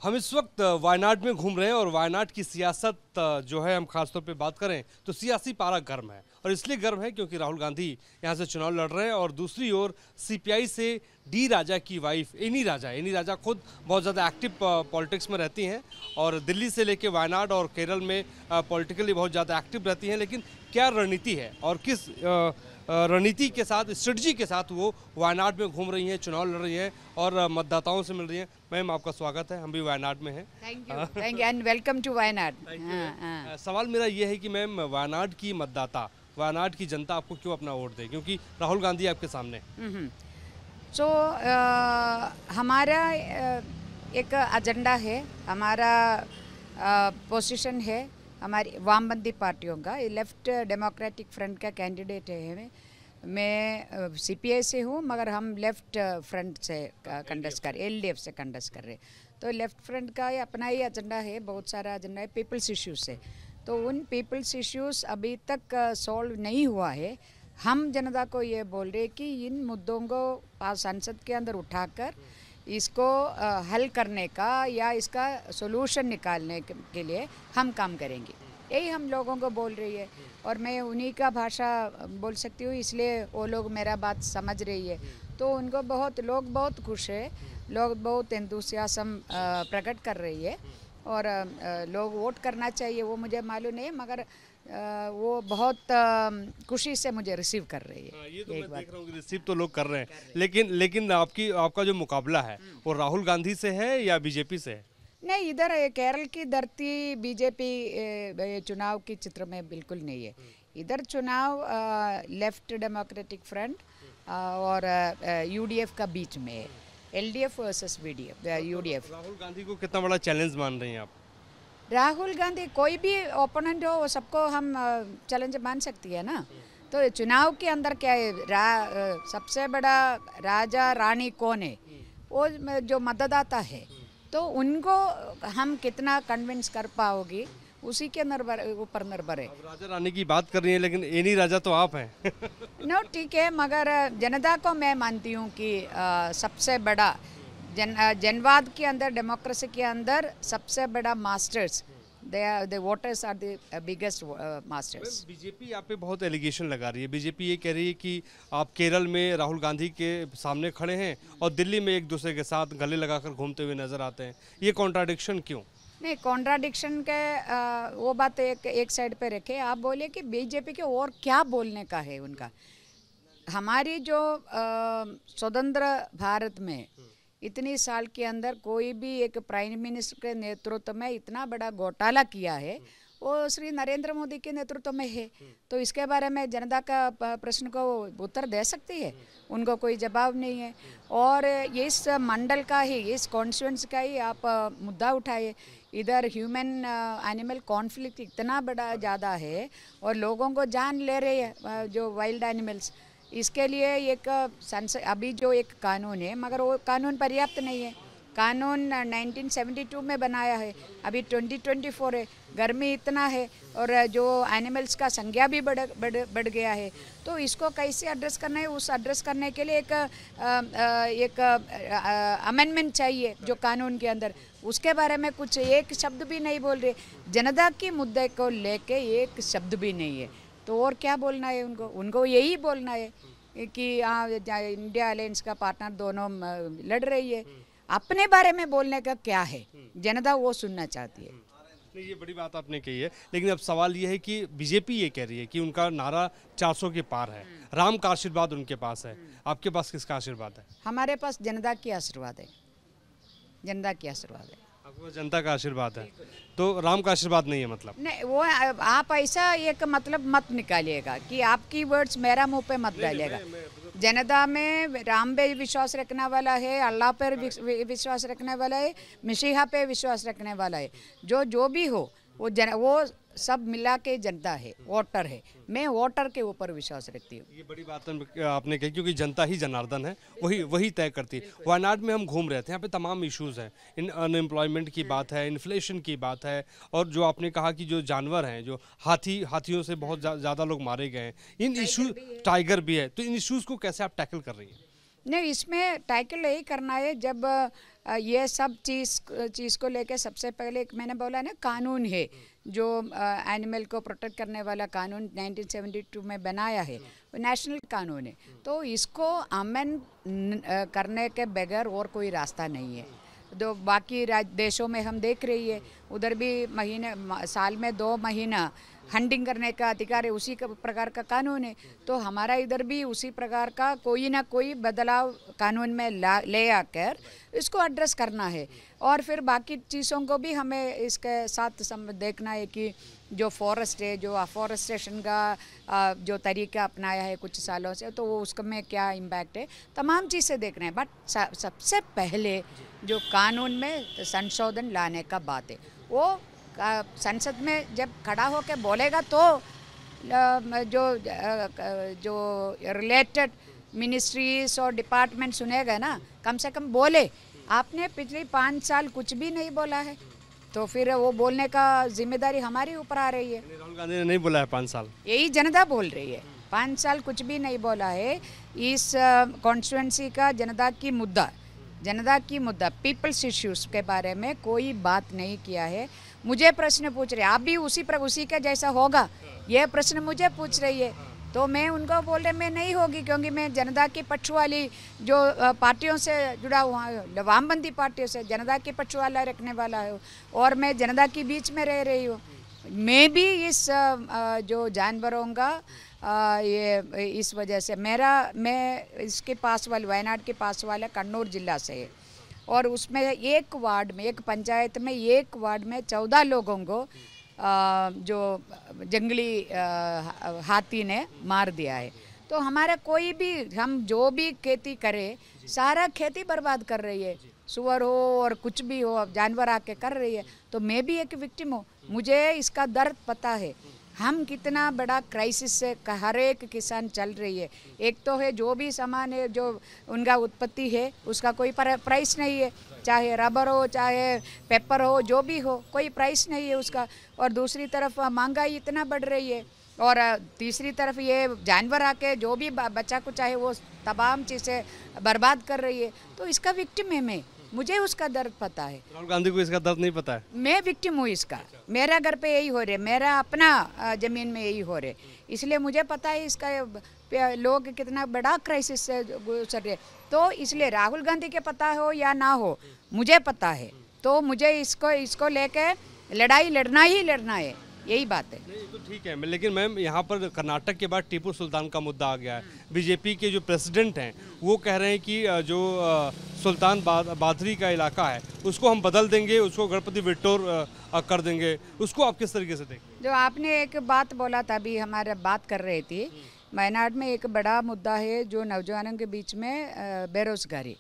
हम इस वक्त वायनाड में घूम रहे हैं और वायनाड की सियासत जो है हम खासतौर पे बात करें तो सियासी पारा गर्म है और इसलिए गर्म है क्योंकि राहुल गांधी यहां से चुनाव लड़ रहे हैं और दूसरी ओर सीपीआई से डी राजा की वाइफ एनी राजा खुद बहुत ज़्यादा एक्टिव पॉलिटिक्स में रहती हैं और दिल्ली से लेके वायनाड और केरल में पॉलिटिकली बहुत ज़्यादा एक्टिव रहती हैं। लेकिन क्या रणनीति है और किस रणनीति के साथ, स्ट्रेटजी के साथ वो वायनाड में घूम रही हैं, चुनाव लड़ रही हैं और मतदाताओं से मिल रही हैं। मैम, आपका स्वागत है, हम भी वायनाड में हैं। Thank you and welcome to Wayanad. सवाल मेरा ये है कि मैम, वायनाड की मतदाता, वायनाड की जनता आपको क्यों अपना वोट दे, क्योंकि राहुल गांधी आपके सामने। सो हमारा एक एजेंडा है, हमारा पोजीशन है हमारी वामपंथी पार्टियों का। लेफ्ट डेमोक्रेटिक फ्रंट का कैंडिडेट है। मैं सीपीआई से हूँ मगर हम लेफ्ट फ्रंट से कंटेस्ट कर, एलडीएफ से कंटेस्ट कर रहे। तो लेफ्ट फ्रंट का अपना ही एजेंडा है, बहुत सारा एजेंडा है पीपल्स इश्यूज से। तो उन पीपल्स इश्यूज अभी तक सॉल्व नहीं हुआ है। हम जनता को ये बोल रहे कि इन मुद्दों को संसद के अंदर उठाकर इसको हल करने का या इसका सोल्यूशन निकालने के लिए हम काम करेंगे, यही हम लोगों को बोल रही है। और मैं उन्हीं का भाषा बोल सकती हूँ, इसलिए वो लोग मेरा बात समझ रही है। तो उनको लोग बहुत खुश है, लोग बहुत एंथुसियाज्म प्रकट कर रही है और लोग वोट करना चाहिए वो मुझे मालूम नहीं, मगर वो बहुत खुशी से मुझे रिसीव कर रही है। ये तो मैं देख रहा हूँ कि रिसीव तो लोग कर रहे हैं, लेकिन आपका जो मुकाबला है वो राहुल गांधी से है या बीजेपी से है? नहीं, इधर केरल की धरती बीजेपी चुनाव की चित्र में बिल्कुल नहीं है। इधर चुनाव लेफ्ट डेमोक्रेटिक फ्रंट और यूडीएफ का बीच में है, LDF versus UDF. Rahul Gandhi को कितना बड़ा चैलेंज मान रही हैं आप? राहुल गांधी कोई भी ओपोनेंट हो वो सबको हम चैलेंज मान सकती है ना। तो चुनाव के अंदर क्या है, सबसे बड़ा राजा रानी कौन है, वो जो मतदाता है। तो उनको हम कितना कन्विंस कर पाओगी उसी के ऊपर निर्भर है। अब राजा रानी की बात कर रही है लेकिन एनी राजा तो आप हैं। नो ठीक है, मगर जनता को मैं मानती हूँ कि सबसे बड़ा जनवाद के अंदर, डेमोक्रेसी के अंदर सबसे बड़ा masters the voters are the biggest masters। BJP आप पे बहुत एलिगेशन लगा रही है। बीजेपी ये कह रही है कि आप केरल में राहुल गांधी के सामने खड़े हैं और दिल्ली में एक दूसरे के साथ गले लगाकर घूमते हुए नजर आते हैं। ये कॉन्ट्राडिक्शन क्यों? नहीं, कॉन्ट्राडिक्शन के वो बात एक साइड पे रखे। आप बोले कि बीजेपी के और क्या बोलने का है उनका। हमारी जो स्वतंत्र भारत में इतनी साल के अंदर कोई भी एक प्राइम मिनिस्टर के नेतृत्व में इतना बड़ा घोटाला किया है वो श्री नरेंद्र मोदी के नेतृत्व में है। तो इसके बारे में जनता का प्रश्न को उत्तर दे सकती है, उनको कोई जवाब नहीं है। और इस मंडल का ही, इस कॉन्स्टिट्यूंसी का ही आप मुद्दा उठाए। इधर ह्यूमन एनिमल कॉन्फ्लिक्ट इतना बड़ा ज़्यादा है और लोगों को जान ले रहे हैं जो वाइल्ड एनिमल्स। इसके लिए एक अभी जो एक कानून है, मगर वो कानून पर्याप्त नहीं है। कानून 1972 में बनाया है, अभी 2024 है, गर्मी इतना है और जो एनिमल्स का संख्या भी बढ़ गया है। तो इसको कैसे एड्रेस करना है, उस एड्रेस करने के लिए एक अमेंडमेंट चाहिए जो कानून के अंदर। उसके बारे में कुछ एक शब्द भी नहीं बोल रहे। जनता के मुद्दे को लेके एक शब्द भी नहीं है। तो और क्या बोलना है उनको यही बोलना है कि इंडिया अलायंस का पार्टनर दोनों लड़ रही है। अपने बारे में बोलने का क्या है, जनता वो सुनना चाहती है। नहीं, ये बड़ी बात आपने कही है, लेकिन अब सवाल ये है कि बीजेपी ये कह रही है कि उनका नारा 400 के पार है, राम का आशीर्वाद उनके पास है। आपके पास किसका आशीर्वाद है? हमारे पास जनता की आशीर्वाद है, जनता की आशीर्वाद है। आपको जनता का आशीर्वाद है, तो राम का आशीर्वाद नहीं है मतलब? नहीं, वो आप ऐसा एक मतलब मत निकालिएगा कि आपकी वर्ड्स मेरा मुंह पे मत डालिएगा। जनता में राम पे विश्वास रखने वाला है, अल्लाह पर विश्वास रखने वाला है, मसीहा पे विश्वास रखने वाला है। जो भी हो वो सब मिला के जनता है, वोटर है। मैं वोटर के ऊपर विश्वास रखती हूँ। ये बड़ी बात आपने कही, क्योंकि जनता ही जनार्दन है, वही तय करती है। वायनाड में हम घूम रहे थे, यहाँ पे तमाम इश्यूज हैं। अनएम्प्लॉयमेंट की बात है, इन्फ्लेशन की बात है, और जो आपने कहा कि जो जानवर हैं, जो हाथियों से बहुत ज़्यादा लोग मारे गए हैं, इन इशू, टाइगर भी है। तो इन इश्यूज़ को कैसे आप टैकल कर रही हैं? नहीं, इसमें टैकल यही करना है जब ये सब चीज़ को लेके सबसे पहले एक मैंने बोला ना कानून है जो एनिमल को प्रोटेक्ट करने वाला कानून 1972 में बनाया है, वो नेशनल कानून है। तो इसको अमेंड करने के बगैर और कोई रास्ता नहीं है। दो बाकी देशों में हम देख रही है, उधर भी साल में 2 महीना हंटिंग करने का अधिकार है, उसी प्रकार का कानून है। तो हमारा इधर भी उसी प्रकार का कोई ना कोई बदलाव कानून में ले आकर इसको एड्रेस करना है। और फिर बाकी चीज़ों को भी हमें इसके साथ देखना है कि जो फॉरेस्ट है, जो अफॉरेस्टेशन का जो तरीका अपनाया है कुछ सालों से, तो वो उसमें क्या इम्पैक्ट है, तमाम चीज़ें देखना है। बट सबसे पहले जो कानून में संशोधन लाने का बात है, वो संसद में जब खड़ा होकर बोलेगा तो जो रिलेटेड मिनिस्ट्रीज और डिपार्टमेंट सुनेगा ना, कम से कम बोले। आपने पिछले 5 साल कुछ भी नहीं बोला है, तो फिर वो बोलने का जिम्मेदारी हमारी ऊपर आ रही है। राहुल गांधी ने नहीं बोला है 5 साल, यही जनता बोल रही है। 5 साल कुछ भी नहीं बोला है। इस कॉन्स्टिट्यूंसी का जनता की मुद्दा पीपल्स इश्यूज के बारे में कोई बात नहीं किया है। मुझे प्रश्न पूछ रहे, आप भी उसी का जैसा होगा, ये प्रश्न मुझे पूछ रही है, तो मैं उनको बोल रहे मैं नहीं होगी, क्योंकि मैं जनता के पक्ष वाली जो पार्टियों से जुड़ा हुआ हूँ, वामपंथी पार्टियों से जनता के पक्ष वाला रखने वाला हूँ, और मैं जनता के बीच में रह रही हूँ। मैं भी इस जो जानवरों का ये इस वजह से मैं इसके पास वाले वायनाड के पास वाला कन्नौर जिला से है, और उसमें एक वार्ड में, एक पंचायत में, एक वार्ड में 14 लोगों को जो जंगली हाथी ने मार दिया है। तो हमारा कोई भी, हम जो भी खेती करें, सारा खेती बर्बाद कर रही है। सुअर हो और कुछ भी हो, जानवर आके कर रही है। तो मैं भी एक विक्टिम हूँ, मुझे इसका दर्द पता है। हम कितना बड़ा क्राइसिस से हर एक किसान चल रही है। एक तो है जो भी सामान है, जो उनका उत्पत्ति है, उसका कोई प्राइस नहीं है, चाहे रबर हो, चाहे पेपर हो, जो भी हो, कोई प्राइस नहीं है उसका। और दूसरी तरफ महंगाई इतना बढ़ रही है, और तीसरी तरफ ये जानवर आके जो भी बच्चा को चाहे वो तमाम चीज़ें बर्बाद कर रही है। तो इसका विक्टिम है मैं, मुझे उसका दर्द पता है। राहुल गांधी को इसका दर्द नहीं पता है। मैं विक्टिम हूँ इसका, मेरा घर पे यही हो रहे, मेरा अपना ज़मीन में यही हो रहे, इसलिए मुझे पता है इसका लोग कितना बड़ा क्राइसिस से गुजर रहे। तो इसलिए राहुल गांधी के पता हो या ना हो, मुझे पता है, तो मुझे इसको लेके लड़ाई लड़ना है, यही बात है। नहीं तो ठीक है, लेकिन मैम यहाँ पर कर्नाटक के बाद टीपू सुल्तान का मुद्दा आ गया है। बीजेपी के जो प्रेसिडेंट हैं वो कह रहे हैं कि जो सुल्तान बादरी का इलाका है उसको हम बदल देंगे, उसको गणपति विट्टोर कर देंगे। उसको आप किस तरीके से देखें? जो आपने एक बात बोला था, अभी हमारे बात कर रहे थे, वायनाड में एक बड़ा मुद्दा है जो नौजवानों के बीच में बेरोजगारी।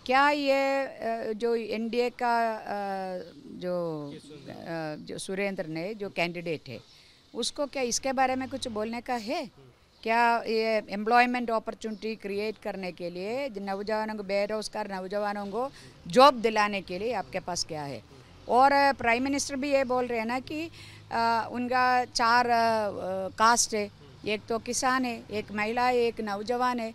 क्या ये जो एनडीए का जो सुरेंद्र ने जो कैंडिडेट है, उसको क्या इसके बारे में कुछ बोलने का है? क्या ये एम्प्लॉयमेंट अपॉर्चुनिटी क्रिएट करने के लिए नौजवानों को, बेरोजगार नौजवानों को जॉब दिलाने के लिए आपके पास क्या है? और प्राइम मिनिस्टर भी ये बोल रहे हैं ना कि उनका 4 कास्ट है, एक तो किसान है, एक महिला है, एक नौजवान है।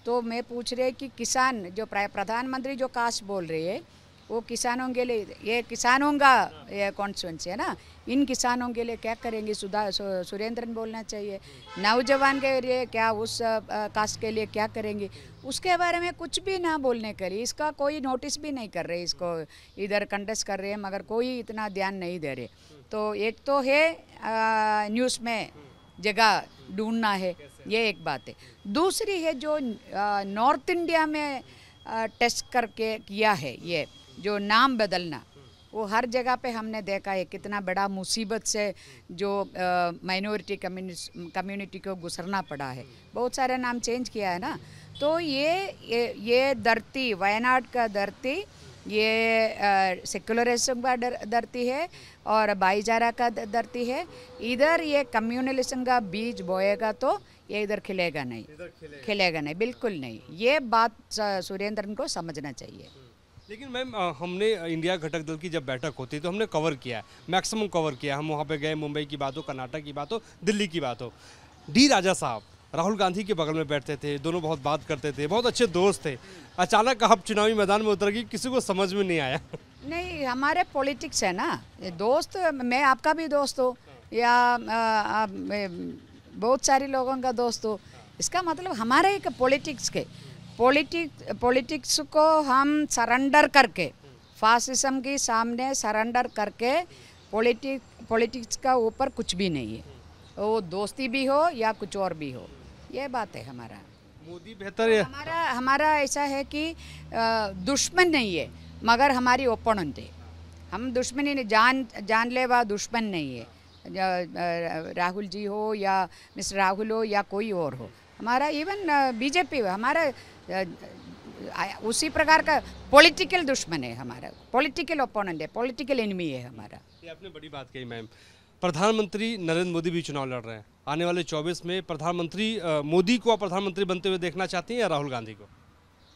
तो मैं पूछ रही कि किसान जो प्रधानमंत्री जो कास्ट बोल रही है, वो किसानों के लिए, ये किसानों का ये कॉन्स्टिट्यूंसी है ना, इन किसानों के लिए क्या करेंगे? सुरेंद्रन बोलना चाहिए। नौजवान के लिए क्या, उस कास्ट के लिए क्या करेंगे? उसके बारे में कुछ भी ना बोलने के लिए, इसका कोई नोटिस भी नहीं कर रहे, इसको इधर कंटेस्ट कर रहे हैं मगर कोई इतना ध्यान नहीं दे रहे। तो एक तो है न्यूज़ में जगह ढूंढना है, ये एक बात है। दूसरी है जो नॉर्थ इंडिया में टेस्ट करके किया है, ये जो नाम बदलना, वो हर जगह पे हमने देखा है कितना बड़ा मुसीबत से जो माइनॉरिटी कम्युनिटी को गुजरना पड़ा है। बहुत सारे नाम चेंज किया है ना। तो ये धरती, वायनाड का धरती, ये सेकुलरिज्म का धरती है और भाईचारा का धरती है। इधर ये कम्युनलिज्म का बीज बोएगा तो ये इधर खिलेगा नहीं, बिल्कुल नहीं। ये बात सुरेंद्रन को समझना चाहिए। लेकिन मैम हमने इंडिया घटक दल की जब बैठक होती तो हमने कवर किया है, मैक्सिमम कवर किया। हम वहाँ पे गए, मुंबई की बात हो, कर्नाटक की बात हो, दिल्ली की बात हो। डी राजा साहब राहुल गांधी के बगल में बैठते थे, दोनों बहुत बात करते थे, बहुत अच्छे दोस्त थे। अचानक आप चुनावी मैदान में उतर गई, किसी को समझ में नहीं आया। नहीं, हमारे पॉलिटिक्स है ना, ये दोस्त, मैं आपका भी दोस्त हूँ या बहुत सारे लोगों का दोस्त हो, इसका मतलब हमारे एक पॉलिटिक्स को हम सरेंडर करके, फासिज्म के सामने सरेंडर करके, पॉलिटिक्स का ऊपर कुछ भी नहीं है, वो दोस्ती भी हो या कुछ और भी हो, ये बात है हमारा। मोदी बेहतर है? हमारा ऐसा है कि दुश्मन नहीं है मगर हमारी ओपोनेंट है। हम दुश्मनी नहीं, जानलेवा दुश्मन नहीं है, राहुल जी हो या मिस्टर राहुल हो या कोई और हो, हमारा इवन बीजेपी हमारा उसी प्रकार का पॉलिटिकल दुश्मन है, हमारा पॉलिटिकल ओपोनेंट है, पॉलिटिकल एनिमी है हमारा। ये आपने बड़ी बात कही मैम। प्रधानमंत्री नरेंद्र मोदी भी चुनाव लड़ रहे हैं, आने वाले 24 में प्रधानमंत्री मोदी को प्रधानमंत्री बनते हुए देखना चाहती हैं या राहुल गांधी को?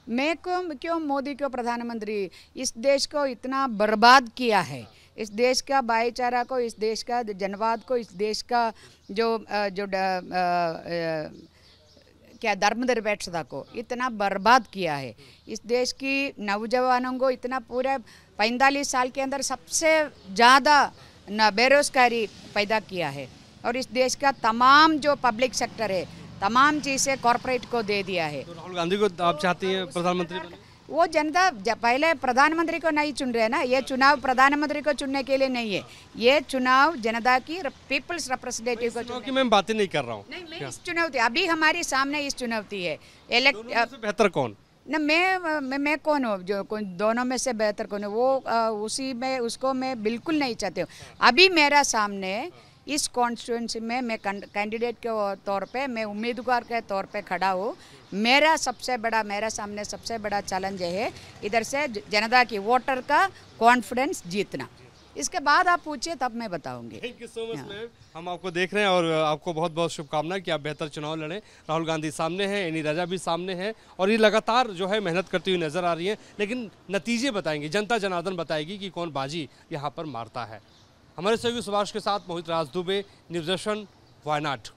मैं क्यों मोदी को प्रधानमंत्री, इस देश को इतना बर्बाद किया है, इस देश का भाईचारा को, इस देश का जनवाद को, इस देश का जो क्या धर्मनिरपेक्षता को इतना बर्बाद किया है, इस देश की नौजवानों को इतना पूरे 45 साल के अंदर सबसे ज़्यादा बेरोजगारी पैदा किया है, और इस देश का तमाम जो पब्लिक सेक्टर है, तमाम चीज़ें कॉरपोरेट को दे दिया है। तो राहुल गांधी को आप चाहती हैं प्रधानमंत्री बने? वो जनता पहले प्रधानमंत्री को नहीं चुन रहे ना, ये चुनाव प्रधानमंत्री को चुनने के लिए नहीं है, ये चुनाव जनता की पीपल्स रिप्रेजेंटेटिव को चुनाव की मैं बातें नहीं कर रहा हूँ। नहीं, मैं इस चुनौती अभी हमारे सामने इस चुनौती है, बेहतर कौन ना, मैं कौन हूँ जो दोनों में से बेहतर कौन है, वो उसी में उसको मैं बिल्कुल नहीं चाहती हूँ। अभी मेरा सामने इस कॉन्स्टिट्यूंसी में मैं कैंडिडेट के तौर पे, मैं उम्मीदवार के तौर पे खड़ा हूँ। मेरे सामने सबसे बड़ा चैलेंज है इधर से जनता की वोटर का कॉन्फिडेंस जीतना। इसके बाद आप पूछिए तब मैं बताऊंगी। Thank you so much ma'am. हम आपको देख रहे हैं और आपको बहुत बहुत शुभकामनाएं कि आप बेहतर चुनाव लड़ें। राहुल गांधी सामने हैं, एनी राजा भी सामने हैं और ये लगातार जो है मेहनत करती हुई नजर आ रही है, लेकिन नतीजे बताएंगे, जनता जनार्दन बताएगी कि कौन बाजी यहाँ पर मारता है। हमारे सहयोगी सुभाष के साथ मोहित राज दुबे, न्यूज़ नेशन, वायनाड।